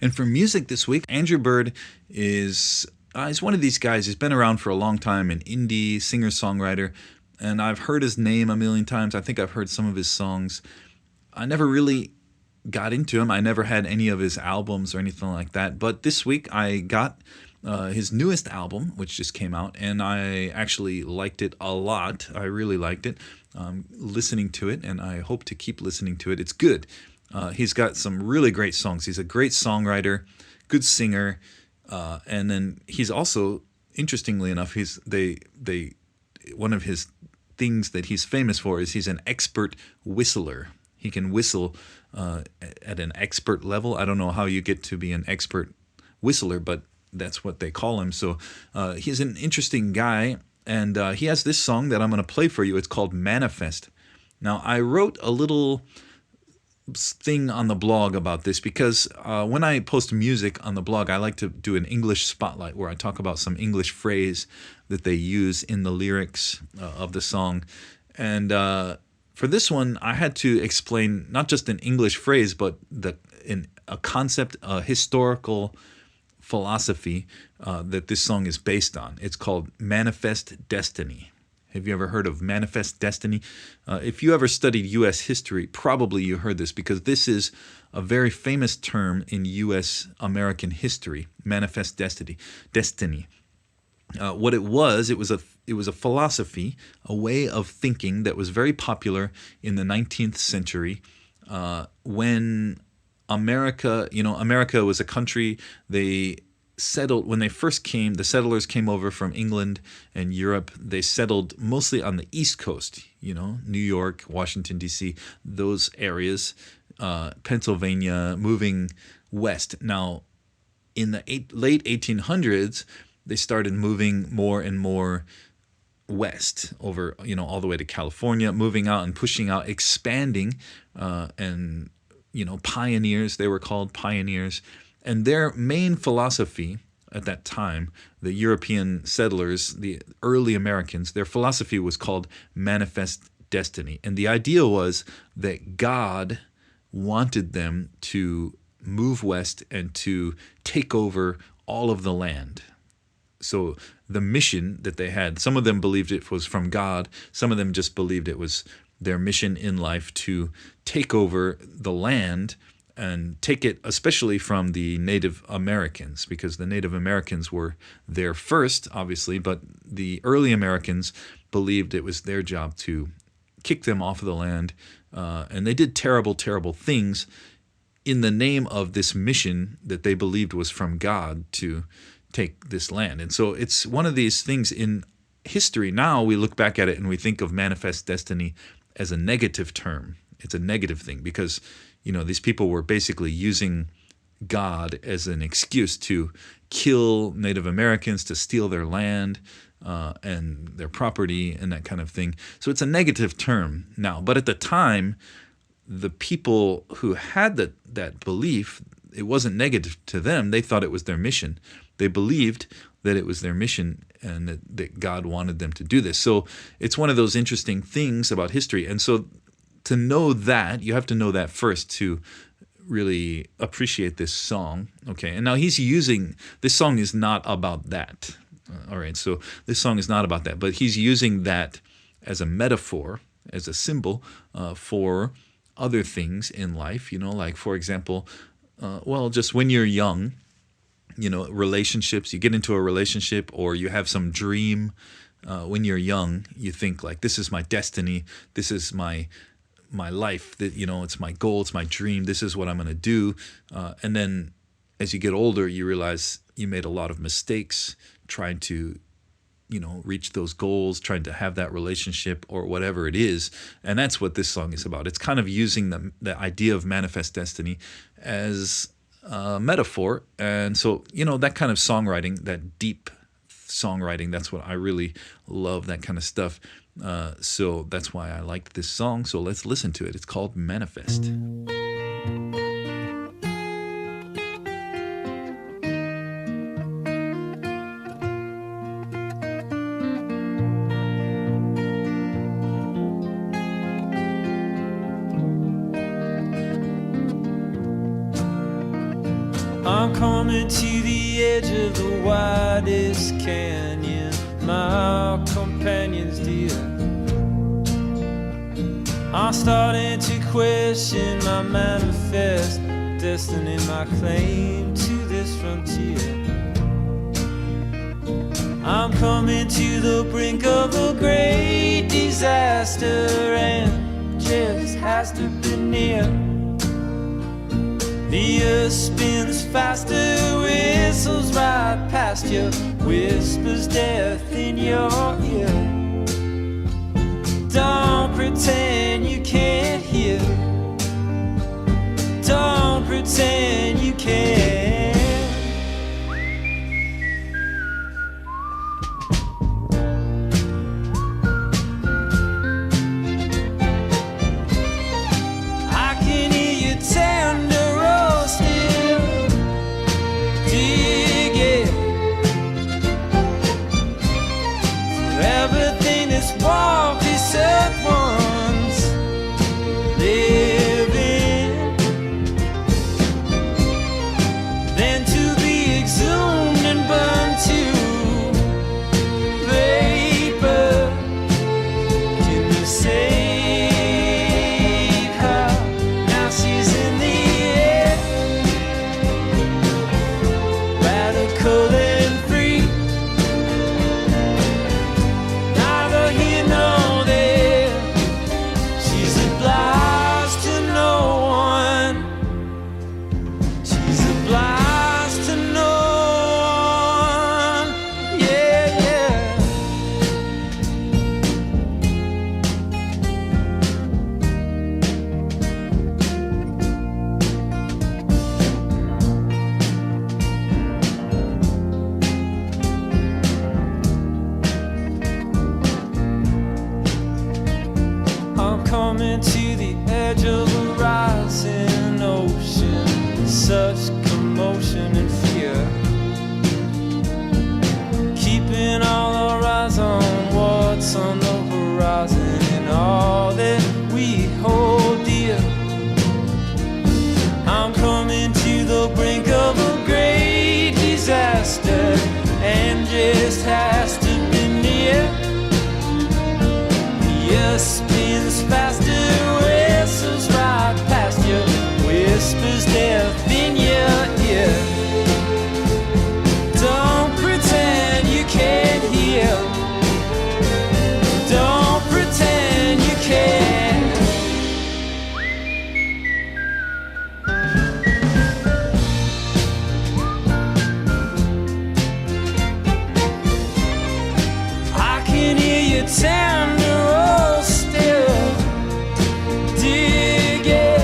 And for music this week, Andrew Bird is he's one of these guys. He's been around for a long time, an indie singer-songwriter, and I've heard his name a million times. I think I've heard some of his songs. I never really got into him. I never had any of his albums or anything like that. But this week I got his newest album, which just came out, and I actually liked it a lot. I really liked it. Listening to it, and I hope to keep listening to it. It's good. He's got some really great songs. He's a great songwriter, good singer, and then he's also, interestingly enough, one of his things that he's famous for is he's an expert whistler. He can whistle at an expert level. I don't know how you get to be an expert whistler, but that's what they call him. So he's an interesting guy, and he has this song that I'm going to play for you. It's called Manifest. Now, I wrote a little thing on the blog about this because when I post music on the blog, I like to do an English spotlight where I talk about some English phrase that they use in the lyrics of the song. And for this one, I had to explain not just an English phrase, but a concept, a historical philosophy that this song is based on. It's called Manifest Destiny. Have you ever heard of Manifest Destiny? If you ever studied U.S. history, probably you heard this because this is a very famous term in U.S. American history, Manifest Destiny. What it was a philosophy, a way of thinking that was very popular in the 19th century when America was a country. They settled when they first came. The settlers came over from England and Europe. They settled mostly on the East Coast, New York, Washington, D.C., those areas, Pennsylvania, moving west. Now, in the late 1800s, they started moving more and more west over, all the way to California, moving out and pushing out, expanding, and pioneers. They were called pioneers. And their main philosophy at that time, the European settlers, the early Americans, their philosophy was called Manifest Destiny. And the idea was that God wanted them to move west and to take over all of the land. So the mission that they had, some of them believed it was from God. Some of them just believed it was their mission in life to take over the land and take it especially from the Native Americans, because the Native Americans were there first, obviously, but the early Americans believed it was their job to kick them off of the land, and they did terrible, terrible things in the name of this mission that they believed was from God to take this land. And so it's one of these things in history. Now we look back at it and we think of Manifest Destiny as a negative term. It's a negative thing because these people were basically using God as an excuse to kill Native Americans, to steal their land and their property and that kind of thing. So it's a negative term now. But at the time, the people who had that belief, it wasn't negative to them. They thought it was their mission. They believed that it was their mission and that God wanted them to do this. So it's one of those interesting things about history. And so to know that, you have to know that first to really appreciate this song. Okay, and now this song is not about that. All right, so this song is not about that, but he's using that as a metaphor, as a symbol for other things in life, like, for example, just when you're young, relationships, you get into a relationship or you have some dream. When you're young, you think like, this is my destiny, this is my life, that it's my goal, it's my dream, this is what I'm going to do. And then as you get older, you realize you made a lot of mistakes trying to reach those goals, trying to have that relationship or whatever it is. And that's what this song is about. It's kind of using the idea of manifest destiny as a metaphor. And so that kind of songwriting, that deep songwriting, that's what I really love, that kind of stuff. So that's why I liked this song. So let's listen to it. It's called Manifest. I'm coming to the edge of the widest canyon, my companions dear. I'm starting to question my manifest destiny, my claim to this frontier. I'm coming to the brink of a great disaster, and just has to be near. The earth spins faster, whistles right past you, whispers death in your ear. Don't pretend you can't hear. Don't pretend you can't. I can hear you tender roll still. Dig it. For everything that's walked this earth once. Live in. Then to be exhumed and burned to vapor. Can you save her? Now she's in the air, radical and free. Neither here nor there. She's obliged to no one. She's obliged to no one. Yeah, yeah. I'm coming to the edge of a rising ocean, such commotion and fear. Keeping all our eyes on what's on the horizon and all that we hold dear. I'm coming to the brink of a great disaster, and just has to be near. The earth spins faster, whistles right past you, whispers death in your ear. Don't pretend you can't hear. Don't pretend you can't. I can hear you tender roll still. Dig it.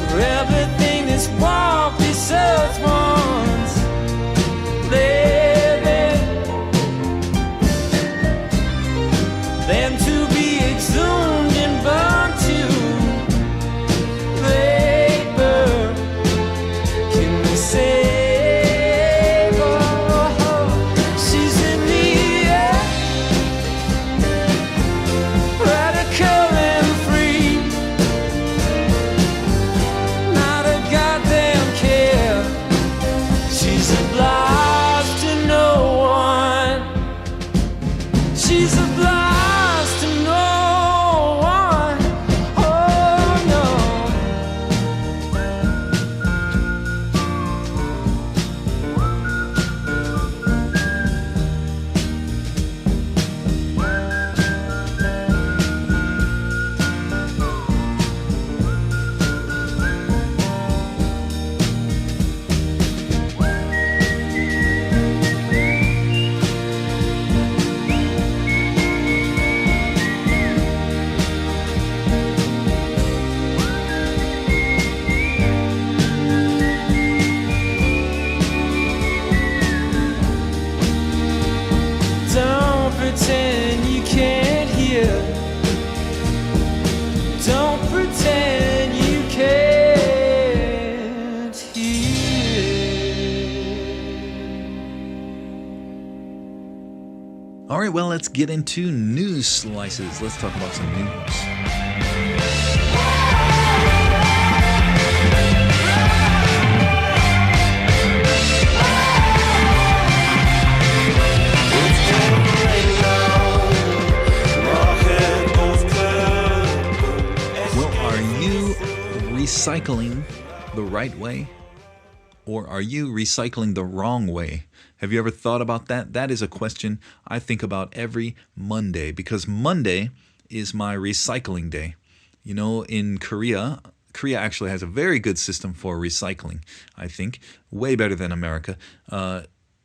For everything that's walked this earth once. Live it. Then to be exhumed and burned to vapor. Can we save her? She's in the air, radical and free. Not a goddamn care. She's obliged to no one. She's obliged to no one. Oh no. Don't pretend you can't hear. Don't pretend you can't hear. All right, well, let's get into news slices. Let's talk about some news. recycling the right way? Or are you recycling the wrong way? Have you ever thought about that? That is a question I think about every Monday, because Monday is my recycling day. You know, in Korea actually has a very good system for recycling, I think, way better than America.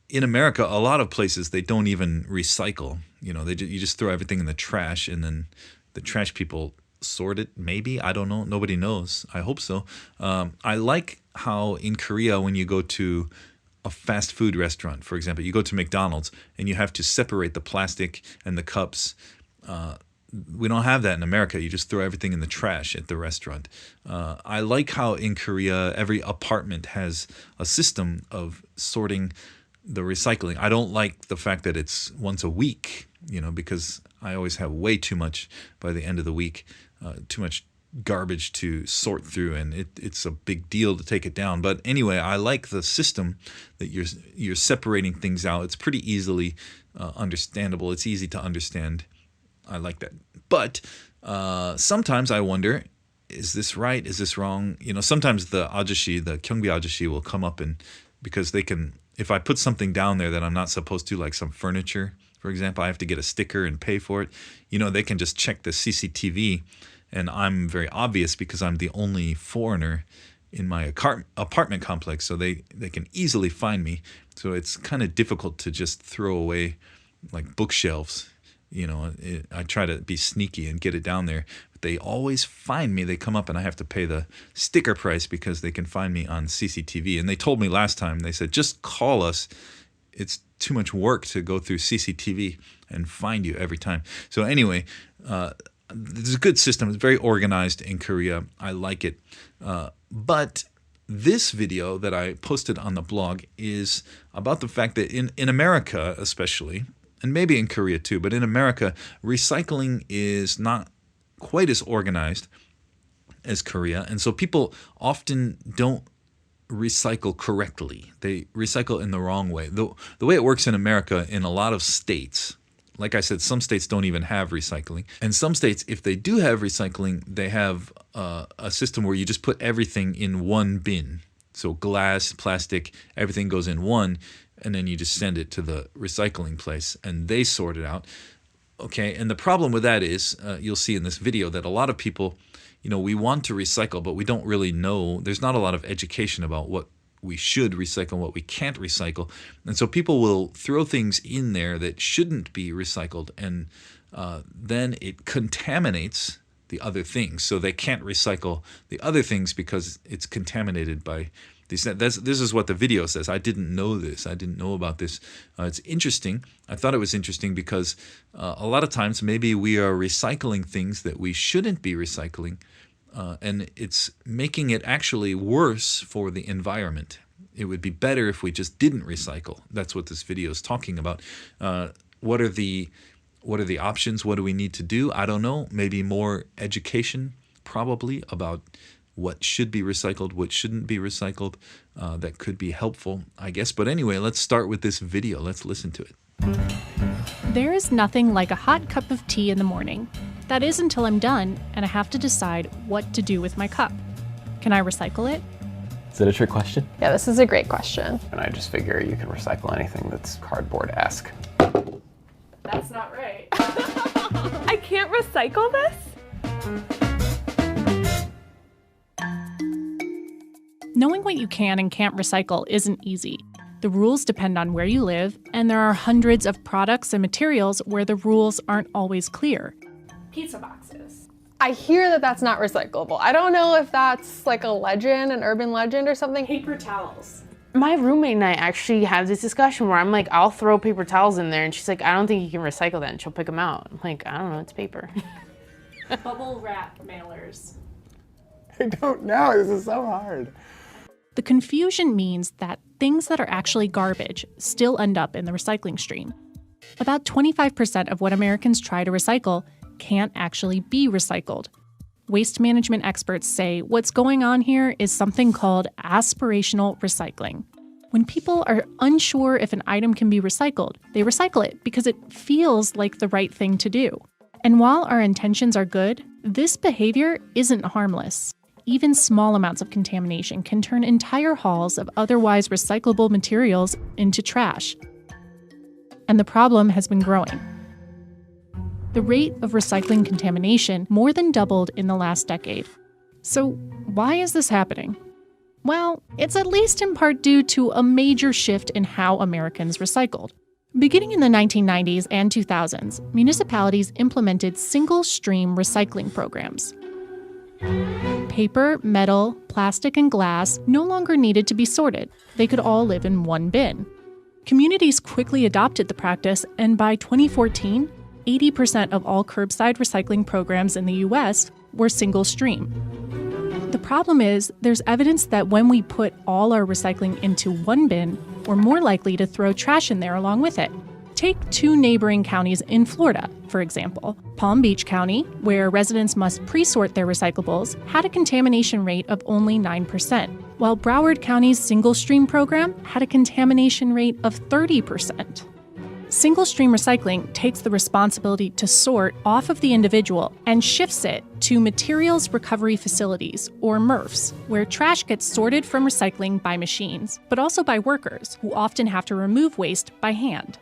In America, a lot of places, they don't even recycle. You know, you just throw everything in the trash, and then the trash people sort it, maybe. I don't know. Nobody knows. I hope so. I like how in Korea, when you go to a fast food restaurant, for example, you go to McDonald's and you have to separate the plastic and the cups. We don't have that in America. You just throw everything in the trash at the restaurant. I like how in Korea, every apartment has a system of sorting the recycling. I don't like the fact that it's once a week, you know, because I always have way too much by the end of the week, too much garbage to sort through, and it's a big deal to take it down. But anyway, I like the system that you're separating things out. It's pretty easily understandable. It's easy to understand. I like that. But sometimes I wonder, is this right? Is this wrong? You know, sometimes the ajashi, the 경비 ajashi, will come up, and because they can, if I put something down there that I'm not supposed to, like some furniture, for example, I have to get a sticker and pay for it. You know, they can just check the CCTV, and I'm very obvious because I'm the only foreigner in my apartment complex, so they can easily find me. So it's kind of difficult to just throw away like bookshelves. You know, I try to be sneaky and get it down there. But they always find me. They come up and I have to pay the sticker price because they can find me on CCTV. And they told me last time, they said, just call us. It's too much work to go through CCTV and find you every time. So anyway, there's a good system. It's very organized in Korea. I like it. But this video that I posted on the blog is about the fact that in America especially, and maybe in Korea too, but in America, recycling is not quite as organized as Korea. And so people often don't recycle correctly. They recycle in the wrong way. The way it works in America, in a lot of states, like I said, some states don't even have recycling. And some states, if they do have recycling, they have a system where you just put everything in one bin. So glass, plastic, everything goes in one, and then you just send it to the recycling place and they sort it out. Okay, and the problem with that is, you'll see in this video that a lot of people, you know, we want to recycle, but we don't really know. There's not a lot of education about what we should recycle and what we can't recycle. And so people will throw things in there that shouldn't be recycled, and then it contaminates the other things. So they can't recycle the other things because it's contaminated by these. This is what the video says. I didn't know this. I didn't know about this. It's interesting. I thought it was interesting because a lot of times maybe we are recycling things that we shouldn't be recycling, and it's making it actually worse for the environment. It would be better if we just didn't recycle. That's what this video is talking about. What are the options? What do we need to do? I don't know. Maybe more education, probably, about what should be recycled, what shouldn't be recycled. That could be helpful, I guess. But anyway, let's start with this video. Let's listen to it. There is nothing like a hot cup of tea in the morning. That is until I'm done and I have to decide what to do with my cup. Can I recycle it? Is that a trick question? Yeah, this is a great question. And I just figure you can recycle anything that's cardboard-esque. That's not right. I can't recycle this? Knowing what you can and can't recycle isn't easy. The rules depend on where you live, and there are hundreds of products and materials where the rules aren't always clear. Pizza boxes. I hear that that's not recyclable. I don't know if that's like a legend, an urban legend or something. Paper towels. My roommate and I actually have this discussion where I'm like, I'll throw paper towels in there, and she's like, I don't think you can recycle that, and she'll pick them out. I'm like, I don't know, it's paper. Bubble wrap mailers. I don't know, this is so hard. The confusion means that things that are actually garbage still end up in the recycling stream. About 25% of what Americans try to recycle can't actually be recycled. Waste management experts say what's going on here is something called aspirational recycling. When people are unsure if an item can be recycled, they recycle it because it feels like the right thing to do. And while our intentions are good, this behavior isn't harmless. even small amounts of contamination can turn entire hauls of otherwise recyclable materials into trash. And the problem has been growing. The rate of recycling contamination more than doubled in the last decade. So why is this happening? Well, it's at least in part due to a major shift in how Americans recycled. Beginning in the 1990s and 2000s, municipalities implemented single-stream recycling programs. Paper, metal, plastic, and glass no longer needed to be sorted. They could all live in one bin. Communities quickly adopted the practice, and by 2014, 80% of all curbside recycling programs in the US were single-stream. The problem is, there's evidence that when we put all our recycling into one bin, we're more likely to throw trash in there along with it. Take two neighboring counties in Florida, for example. Palm Beach County, where residents must pre-sort their recyclables, had a contamination rate of only 9%, while Broward County's single-stream program had a contamination rate of 30%. Single-stream recycling takes the responsibility to sort off of the individual and shifts it to materials recovery facilities, or MRFs, where trash gets sorted from recycling by machines, but also by workers, who often have to remove waste by hand.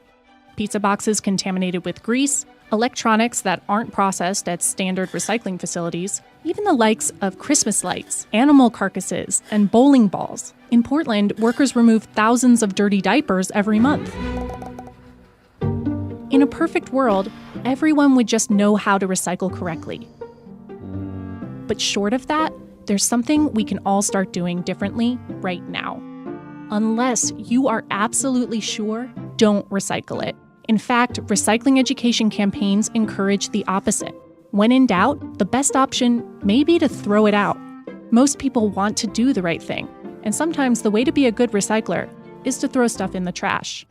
Pizza boxes contaminated with grease, electronics that aren't processed at standard recycling facilities, even the likes of Christmas lights, animal carcasses, and bowling balls. In Portland, workers remove thousands of dirty diapers every month. In a perfect world, everyone would just know how to recycle correctly. But short of that, there's something we can all start doing differently right now. Unless you are absolutely sure, don't recycle it. In fact, recycling education campaigns encourage the opposite. When in doubt, the best option may be to throw it out. Most people want to do the right thing, and sometimes the way to be a good recycler is to throw stuff in the trash.